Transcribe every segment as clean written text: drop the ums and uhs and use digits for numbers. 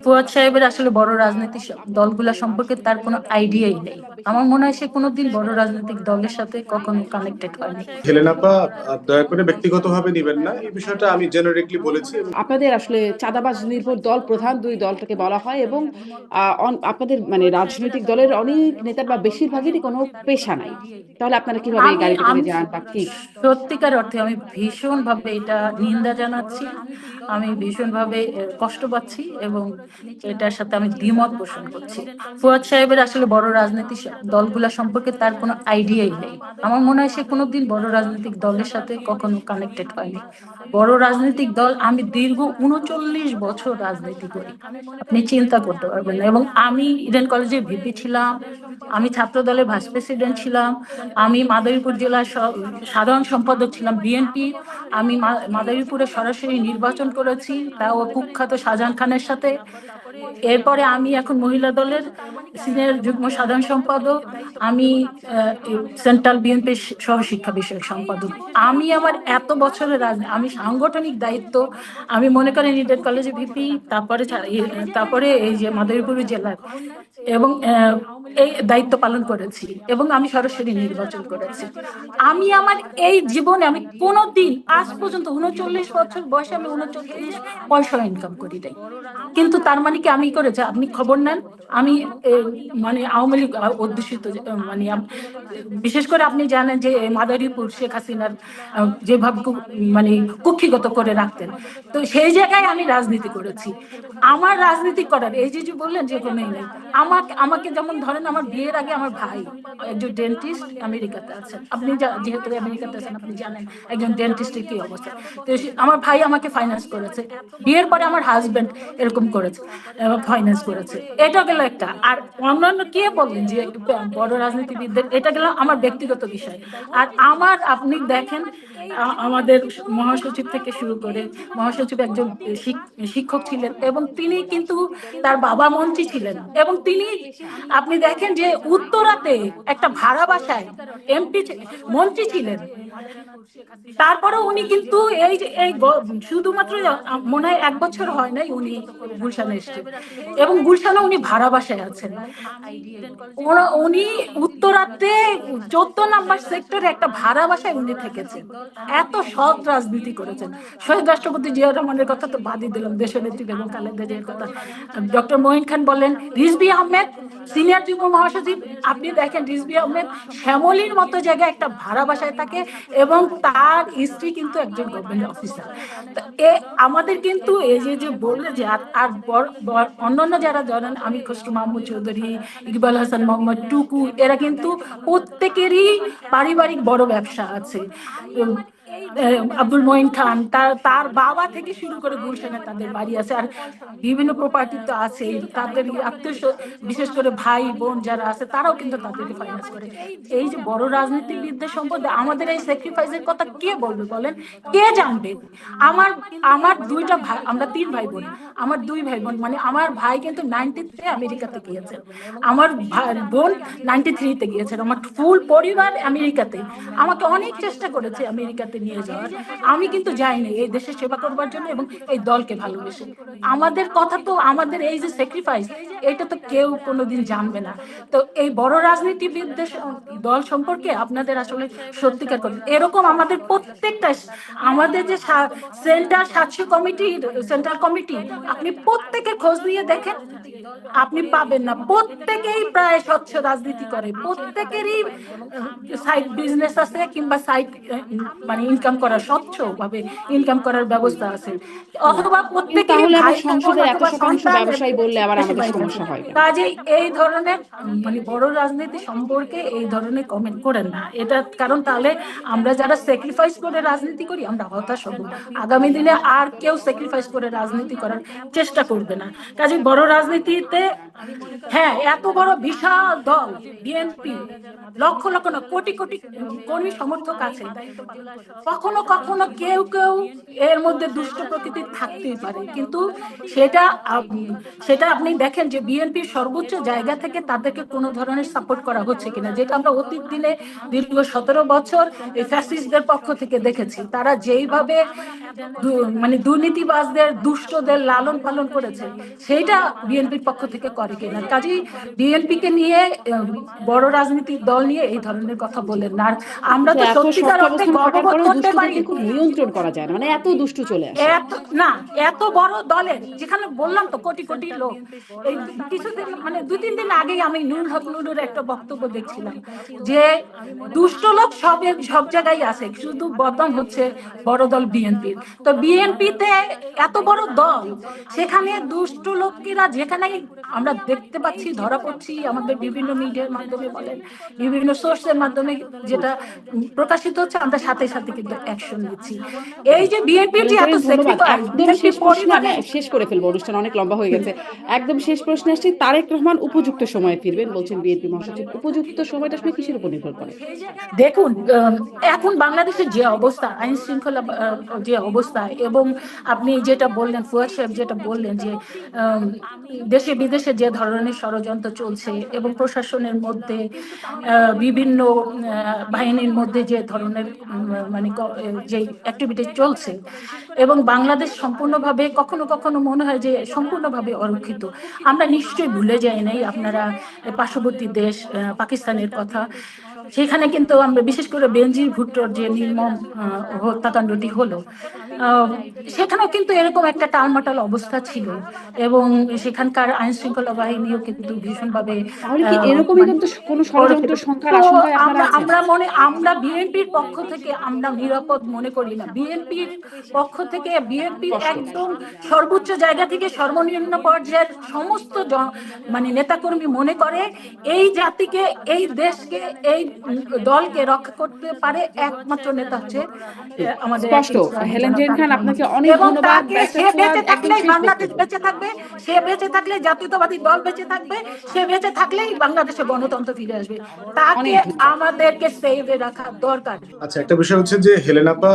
ফুয়াদ সাহেবের আসলে বড় রাজনৈতিক দলগুলা সম্পর্কে তার কোনো আইডিয়াই নেই। আমার মনে হয় সে কোনোদিন বড় রাজনৈতিক দলের সাথে কখনো কানেক্টেড হয়নি। হেলেন আপা, দয়া করে ব্যক্তিগতভাবে নিবেন না, এই বিষয়টা আমি জেনারেটলি বলেছি। আপনাদের আসলে চাঁদাবাজ নির্ভর দল, প্রধান দুই দলটাকে বলা হয়, এবং আপনাদের মানে রাজনৈতিক দলের অনেক নেতার বা বেশিরভাগেরই কোনো পেশা নাই। তাহলে আপনারা কিভাবে এই আমি গাড়িতে করে আমি যান বা কি? সত্যিকার অর্থে আমি ভীষণভাবে এটা নিন্দা জানাচ্ছি। আমি ভীষণভাবে কষ্ট পাচ্ছি এবং এটার সাথে আমি দ্বিমত পোষণ করছি। ফুয়াদ সাহেবের আসলে বড় রাজনৈতিক দলগুলা সম্পর্কে তার কোনো আইডিয়াই নেই। আমার মনে হয় সে কোনোদিন বড় রাজনৈতিক দলের সাথে কখনো কানেক্টেড হয়নি। বড় রাজনৈতিক দল, আমি দীর্ঘ ৩৯ বছর রাজনীতি করি, আপনি চিন্তা করতে পারবেন না। এবং আমি ইডেন কলেজে ভিপি ছিলাম, আমি ছাত্র দলের ভাইস প্রেসিডেন্ট ছিলাম, আমি মাদারীপুর জেলার সাধারণ সম্পাদক ছিলাম বিএনপি। আমি মাদারীপুরে সরাসরি নির্বাচন করেছি, তাও কুখ্যাত শাহজাহান খানের সাথে। এরপরে আমি এখন মহিলা দলের সিনিয়র যুগ্ম সাধারণ সম্পাদক। আমি সেন্ট্রাল বিএনপির সহশিক্ষা বিষয়ক সম্পাদক। আমি আমার এত বছরের আমি সাংগঠনিক দায়িত্ব, আমি মনে করেন ইডেন কলেজে ভিপি, তারপরে এই যে মাদারীপুর জেলার, এবং এই দায়িত্ব পালন করেছি, এবং আমি সরাসরি নির্বাচন করেছি। আমি আমার এই জীবনে আমি কোনোদিন আজ পর্যন্ত ৩৯ বছর বয়সে আমি ৩৯ পয়সা ইনকাম করি নাই। কিন্তু তার মানে কি আমি করেছি? আপনি খবর নেন, আমি মানে আওয়ামী লীগ অধ্যুষিত মানে বিশেষ করে আপনি জানেন যে মাদারীপুর শেখ হাসিনার যেভাবে মানে কুক্ষিগত করে রাখতেন, তো সেই জায়গায় আমি রাজনীতি করেছি। আমার রাজনীতি করার এই যে বললেন যে কোনো নেই। আমাকে যেমন ধরেন, আমার বিয়ের আগে আমার ভাই একজন ডেন্টিস্ট আমেরিকাতে আছেন, আপনি যেহেতু আমেরিকাতে আছেন আপনি জানেন একজন ডেন্টিস্টের কি অবস্থা। তো আমার ভাই আমাকে ফাইন্যান্স করেছে, বিয়ের পরে আমার হাজবেন্ড এরকম করেছে, ফাইন্যান্স করেছে। এটা গেল একটা। আর অন্যান্য কে বললেন যে বড় রাজনীতিবিদদের, এটা গেল আমার ব্যক্তিগত বিষয়। আর আমার আপনি দেখেন আমাদের মহাসচিব থেকে শুরু করে, মহাসচিব একজন শিক্ষক ছিলেন এবং তিনি কিন্তু তার বাবা মন্ত্রী ছিলেন, এবং তিনি আপনি দেখেন যে উত্তরাতে একটা ভাড়া বাসায় এমপি মন্ত্রী ছিলেন। তারপরে উনি কিন্তু এই যে এই শুধুমাত্র মনে হয় ১ বছর হয় নাই উনি গুলশানে এসেছেন, এবং গুলশানে উনি ভাড়া বাসায় আছেন। উনি উত্তরাতে ১৪ নম্বর সেক্টরে একটা ভাড়া বাসায় উনি থেকেছেন। এত সৎ রাজনীতি করেছেন। শহীদ রাষ্ট্রপতি জিয়া রহমানের কথা তো বাদই দিলাম, দেশনেত্রী বেগম খালেদা জিয়ার কথা। ডক্টর মঈন খান বলেন, রিজভী আহমেদ সিনিয়র যুগ্ম মহাসচিব, আপনি দেখেন রিজভী আহমেদ শ্যামলীর মতো জায়গায় একটা ভাড়া বাসায় থাকে, এবং তার স্ত্রী কিন্তু একজন গভর্নমেন্ট অফিসার। আমাদের কিন্তু এই যে বললে যে আর অন্যান্য যারা জানেন, আমি খসরু মাহমুদ চৌধুরী, ইকবাল হাসান মোহাম্মদ টুকু, এরা কিন্তু প্রত্যেকেরই পারিবারিক বড় ব্যবসা আছে। আব্দুল মঈন খান, তার বাবা থেকে শুরু করে গুলশানে তাদের বাড়ি আছে, আর বিভিন্ন প্রপার্টি তো আছে। তাদের আত্মীয় বিশেষ করে ভাই বোন যারা আছে তারাও কিন্তু তাদেরকে ফাইন্যান্স করে। এই যে বড় রাজনীতিবিদদের সম্পদে আমাদের এই স্যাক্রিফাইসের কথা কে বলবে বলেন? কে জানবে? আমার আমার দুইটা ভাই, আমরা 3 ভাই বোন। আমার 2 ভাই বোন, মানে আমার ভাই কিন্তু 90-তে আমেরিকাতে গিয়েছেন, আমার বোন 93-তে গিয়েছেন, আমার ফুল পরিবার আমেরিকাতে। আমাকে অনেক চেষ্টা করেছে আমেরিকাতে নিয়ে যাওয়ার, আমি কিন্তু যাইনি এই দেশের সেবা করবার জন্য এবং এই দলকে ভালোবেসে। আমাদের কথা তো, আমাদের এই যে স্যাক্রিফাইস, এটা তো কেউ কোনোদিন জানবে না। তো এই বড় রাজনীতিবিদদের দল সম্পর্কে আপনাদের আসলে সত্যিকার করে এরকম আমাদের প্রত্যেকটা, আমাদের যে সেন্টার ৭০০ কমিটির সেন্ট্রাল কমিটি, আপনি প্রত্যেকের খোঁজ নিয়ে দেখেন, আপনি পাবেন না। প্রত্যেকেই প্রায় স্বচ্ছ রাজনীতি করে, প্রত্যেকেরই সাইড বিজনেস আছে, কিংবা সাইড মানে ইনকাম করার, স্বচ্ছ ভাবে ইনকাম করার ব্যবস্থা আছে, অথবা কিন্তু প্রত্যেকেরই তাহলে আবার ভাই বোন সংসদের অথবা ১০০% সন্তান ব্যবসায়ী বললে আবার দেশে আমাদের বাইরে আছে। সমস্যা হয় কেন? কাজেই এই ধরনের মানে বড় রাজনীতি সম্পর্কে এই ধরনের কমেন্ট করেন না। এটা কারণ তাহলে আমরা যারা স্যাক্রিফাইস করে রাজনীতি করি আমরা হতাশ হব। আগামী দিনে আর কেউ স্যাক্রিফাইস করে রাজনীতি করার চেষ্টা করবে না। কাজে বড় রাজনীতি রাজনীতিতে হ্যাঁ এত বড় বিশাল দল বিএনপি, লক্ষ লক্ষ না কোটি কোটি কর্মী সমর্থক আছে, কখনো কখনো কেউ কেউ এর মধ্যে দুষ্ট প্রকৃতির থাকতেই পারে, কিন্তু সেটা সেটা আপনি দেখেন যে বিএনপির সর্বোচ্চ জায়গা থেকে তাদেরকে কোনো ধরনের সাপোর্ট করা হচ্ছে কিনা, যেটা আমরা অতীত দিনে দীর্ঘ 17 বছর এই ফ্যাসিস্টদের পক্ষ থেকে দেখেছি। তারা যেইভাবে মানে দুর্নীতিবাজদের দুষ্টদের লালন পালন করেছে সেইটা বিএনপির পক্ষ থেকে করে কিনা। কাজেই বিএনপি কে নিয়ে বড় রাজনৈতিক দল নিয়ে এই ধরনের কথা বলেন না। আর আমরা তো এত সত্যিকার শক্ত অর্থে অবস্থান থাকার গর্ববোধ পরেও করতে পারি। দুষ্টদেরকে খুব নিয়ন্ত্রণ করা যায় না, মানে এত দুষ্টু চলে আসে। এত না, এত বড় দলের যেখানে বললাম তো কোটি কোটি লোক, এই কিছুদিন মানে 2-3 দিন আগেই আমি নুরুল হক নুরুর একটা বক্তব্য দেখছিলাম যে দুষ্ট লোক সব জায়গায় আছে, শুধু বদনাম হচ্ছে বড় দল বিএনপির। তো বিএনপিতে এত বড় দল, সেখানে দুষ্ট লোকেরা যেখানে আমরা দেখতে পাচ্ছি, ধরা পড়ছি, আমাদের বিভিন্ন মিডিয়ার মাধ্যমে বলেন, বিভিন্ন সোর্সের মাধ্যমে যেটা প্রকাশিত হচ্ছে, আমরা সাথে সাথে কিন্তু অ্যাকশন নিচ্ছি। এই যে বিএনপির যে এত ধন্যবাদ। স্যাক্রিফাইস, একদম বিএনপি শেষ প্রশ্নে আমি পরিবারে শেষ করে ফেলবো, অনুষ্ঠান অনেক লম্বা হয়ে গেছে। একদম শেষ প্রশ্নে আসছি, তারেক রহমান উপযুক্ত সময়ে ফিরবেন বলছেন বিএনপি মহাসচিব, উপযুক্ত সময়টা আসলে কিসের উপর নির্ভর করে? দেখুন, এখন বাংলাদেশের যে অবস্থা, আইন শৃঙ্খলা যে অবস্থা, এবং আপনি যেটা বললেন, ফুয়াদ সাহেব যেটা বললেন যে দেশে বিদেশে যে ধরনের ষড়যন্ত্র চলছে এবং প্রশাসনের মধ্যে বিভিন্ন বাহিনীর মধ্যে যে ধরনের মানে যে অ্যাক্টিভিটি চলছে, এবং বাংলাদেশ সম্পূর্ণভাবে কখনো কখনো মনে হয় যে সম্পূর্ণভাবে অরক্ষিত। আমরা নিশ্চয়ই ভুলে যাই নাই আপনারা পার্শ্ববর্তী দেশ পাকিস্তানের কথা। সেখানে কিন্তু আমরা বিশেষ করে বেনজির ভুট্টোর যে নির্মম হত্যাকাণ্ডটি হলো, সেখানেও কিন্তু এরকম একটা টালমাটাল অবস্থা ছিল, এবং সেখানকার আইন শৃঙ্খলা বাহিনীও কিন্তু ভীষণভাবে তাহলে কি এরকমই কিন্তু কোনো ষড়যন্ত্র সংখ্যার তো আশঙ্কায় আপনারা আছেন? আমরা বিএনপির পক্ষ থেকে আমরা নিরাপদ মনে করি না। বিএনপির পক্ষ থেকে বিএনপির স্পষ্ট। একদম সর্বোচ্চ জায়গা থেকে সর্বনিম্ন পর্যায়ের সমস্ত মানে নেতাকর্মী মনে করে এই জাতিকে, এই দেশকে, এই দলকে রক্ষা করতে পারে একমাত্র নেতা হচ্ছে আমাদের স্পষ্ট। ইসলামী হেলেন জনতা জেন খান, দল। আপনাকে অনেক এবং ধন্যবাদ। তাকে ব্যারিস্টার সে ফুয়াদ, বেঁচে একদম থাকলেই শেষ বাংলাদেশ বক্তব্য। বেঁচে থাকবে, সে বেঁচে থাকলে জাতীয়তাবাদী দল বেঁচে থাকবে, সে বেঁচে থাকলেই বাংলাদেশে গণতন্ত্র ফিরে আসবে। তাকে অনেক ধন্যবাদ। আমাদেরকে সেভে রাখা দরকার। আচ্ছা, একটা বিষয় হচ্ছে যে হেলেন আপা,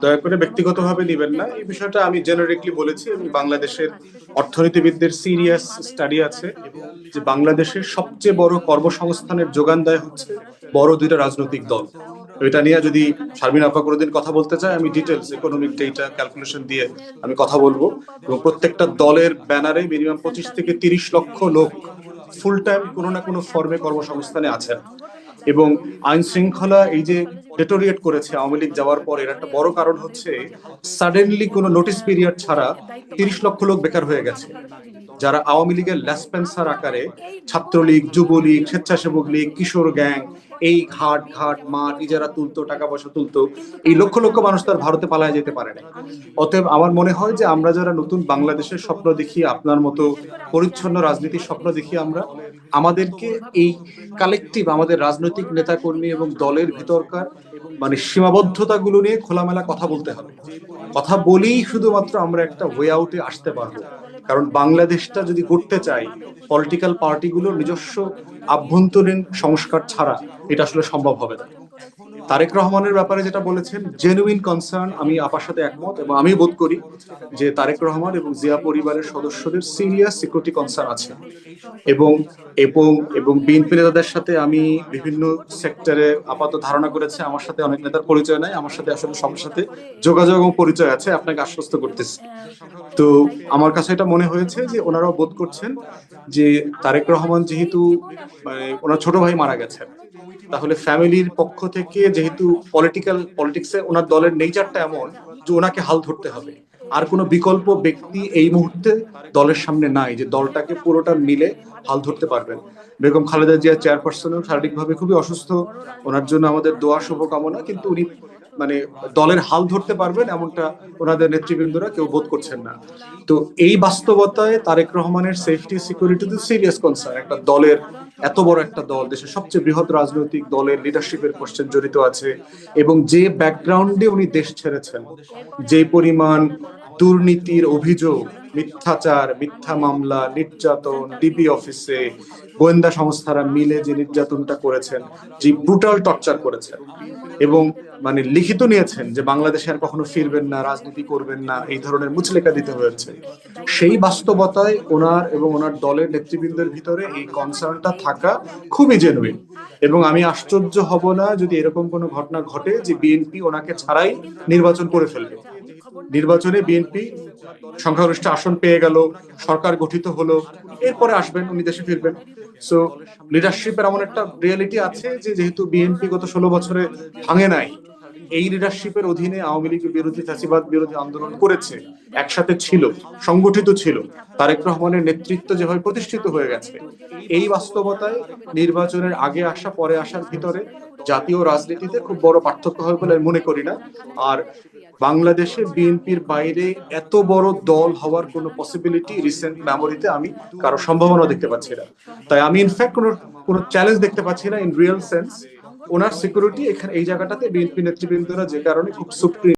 দয়া করে ব্যক্তিগতভাবে নিবেন না এই বিষয়টা, আমি জেনারেটলি বলেছি। এবং বাংলাদেশের অর্থনীতিবিদদের সিরিয়াস স্টাডি আছে যে বাংলাদেশের সবচেয়ে বড় কর্মসংস্থানের যোগান দেয় হচ্ছে বড় দুইটা রাজনৈতিক দল। এটা নিয়ে যদি শারমিন আপা কোনোদিন কথা বলতে চায়, আমি ডিটেলস ইকোনমিক ডেটা ক্যালকুলেশন দিয়ে আমি কথা বলবো। এবং প্রত্যেকটা দলের ব্যানারে মিনিমাম 25 থেকে 30 লক্ষ লোক ফুল টাইম কোনো না কোনো ফর্মে কর্মসংস্থানে আছেন। এবং আইন শৃঙ্খলা এই যে ডেটোরিয়েট করেছে আওয়ামী লীগ যাওয়ার পর, এর একটা বড় কারণ হচ্ছে সাডেনলি কোনো নোটিস পিরিয়ড ছাড়া 30 লক্ষ লোক বেকার হয়ে গেছে, যারা আওয়ামী লীগের ল্যাসপেন্সার আকারে ছাত্রলীগ, যুবলীগ, স্বেচ্ছাসেবক লীগ, কিশোর গ্যাং, এই ঘাট ঘাট মাঠ ইজারা তুলতো, টাকা পয়সা তুলতো, এই লক্ষ লক্ষ মানুষ তার ভারতে পালায় যেতে পারে না। অতএব আমার মনে হয় যে আমরা যারা নতুন বাংলাদেশের স্বপ্ন দেখি, আপনার মতো পরিচ্ছন্ন রাজনীতির স্বপ্ন দেখি, আমাদেরকে এই কালেকটিভ আমাদের রাজনৈতিক নেতাকর্মী এবং দলের ভিতরকার মানে সীমাবদ্ধতাগুলো নিয়ে খোলামেলা কথা বলতে হবে। কথা বলেই শুধুমাত্র আমরা একটা ওয়ে আউটে আসতে পারবো। কারণ বাংলাদেশটা যদি করতে চাই, পলিটিক্যাল পার্টিগুলোর নিজস্ব আভ্যন্তরীণ সংস্কার ছাড়া এটা আসলে সম্ভব হবে না। তারেক রহমানের ব্যাপারে যেটা বলেছেন, জেনুইন কনসার্ন, আমি আপার সাথে একমত। এবং আমি বোধ করি যে তারেক রহমান এবং জিয়া পরিবারের সদস্যদের সিরিয়াস সিকিউরিটি কনসার্ন আছে। এবং এবং এবং বিএনপি নেতাদের সাথে আমি বিভিন্ন সেক্টরে আপাতত ধারণা করেছে, আমার সাথে অনেক নেতার পরিচয় নাই, আমার সাথে আসলে সবার সাথে যোগাযোগ এবং পরিচয় আছে, আপনাকে আশ্বস্ত করতেছি। তো আমার কাছে এটা মনে হয়েছে যে ওনারাও বোধ করছেন যে তারেক রহমান যেহেতু মানে ওনার ছোট ভাই মারা গেছেন, তাহলে ফ্যামিলির পক্ষ থেকে যেহেতু পলিটিক্সে ওনার দলের নেচারটা এমন যে ওনাকে হাল ধরতে হবে। আর কোনো বিকল্প ব্যক্তি এই মুহূর্তে দলের সামনে নাই যে দলটাকে পুরোটা মিলে হাল ধরতে পারবেন। বেগম খালেদা জিয়া চেয়ারপারসনও শারীরিকভাবে খুবই অসুস্থ, ওনার জন্য আমাদের দোয়া শুভকামনা, কিন্তু উনি মানে দলের হাল ধরতে পারবেন এমনটা ওনাদের নেতৃবৃন্দরা কেউ বোধ করছেন না। তো এই বাস্তবতায় তারেক রহমানের সেফটি সিকিউরিটি তো সিরিয়াস কনসার্ন। একটা দলের, এত বড় একটা দল, দেশের সবচেয়ে বৃহৎ রাজনৈতিক দলের লিডারশিপের কোশ্চেন জড়িত আছে। এবং যে ব্যাকগ্রাউন্ডে উনি দেশ ছেড়েছেন, যে পরিমাণ দুর্নীতির অভিযোগ, মিথ্যাচার, মিথ্যা মামলা, নির্যাতন, ডিবি অফিসে গোয়েন্দা সংস্থারা মিলে যে নির্যাতনটা করেছেন, যে ব্রুটাল টর্চার করেছেন এবং মানে লিখিত নিয়েছেন যে বাংলাদেশে আর কখনো ফিরবেন না, রাজনীতি করবেন না, এই ধরনের মুচলেকা দিতে হয়েছে, সেই বাস্তবতায় ওনার এবং ওনার দলের নেতৃবৃন্দের ভিতরে এই কনসার্নটা থাকা খুবই জেনুইন। এবং আমি আশ্চর্য হব না যদি এরকম কোনো ঘটনা ঘটে যে বিএনপি ওনাকে ছাড়াই নির্বাচন করে ফেলবে। নির্বাচনে বিএনপি সংখ্যাগরিষ্ঠ আসন পেয়ে গেল, সরকার গঠিত হলো, এরপরে আসবেন উনি দেশে ফিরবেন। সো লিডারশিপের এমন একটা রিয়েলিটি আছে যে যেহেতু বিএনপি গত 16 বছরে ভাঙে নাই, এই লিডারশিপের অধীনে আওয়ামী লীগ বিরোধী, ফ্যাসিবাদ বিরোধী আন্দোলন করেছে, একসাথে ছিল, সংগঠিত ছিল, তারেক রহমানের নেতৃত্ব যেভাবে প্রতিষ্ঠিত হয়ে গেছে, এই বাস্তবতায় নির্বাচনের আগে আসা পরে আসার ভিতরে জাতীয় রাজনীতিতে খুব বড় পার্থক্য হবে বলে আমি মনে করি না। আর বাংলাদেশে বিএনপির বাইরে এত বড় দল হওয়ার কোনো পসিবিলিটি রিসেন্ট মেমোরিতে আমি কারো সম্ভাবনা দেখতে পাচ্ছি না। তাই আমি ইনফ্যাক্ট কোনো চ্যালেঞ্জ দেখতে পাচ্ছি না in real sense. Owner security এখানে এই জায়গাটাতে বিএনপি নেতৃবৃন্দরা যে কারণে খুব সুপ্রিম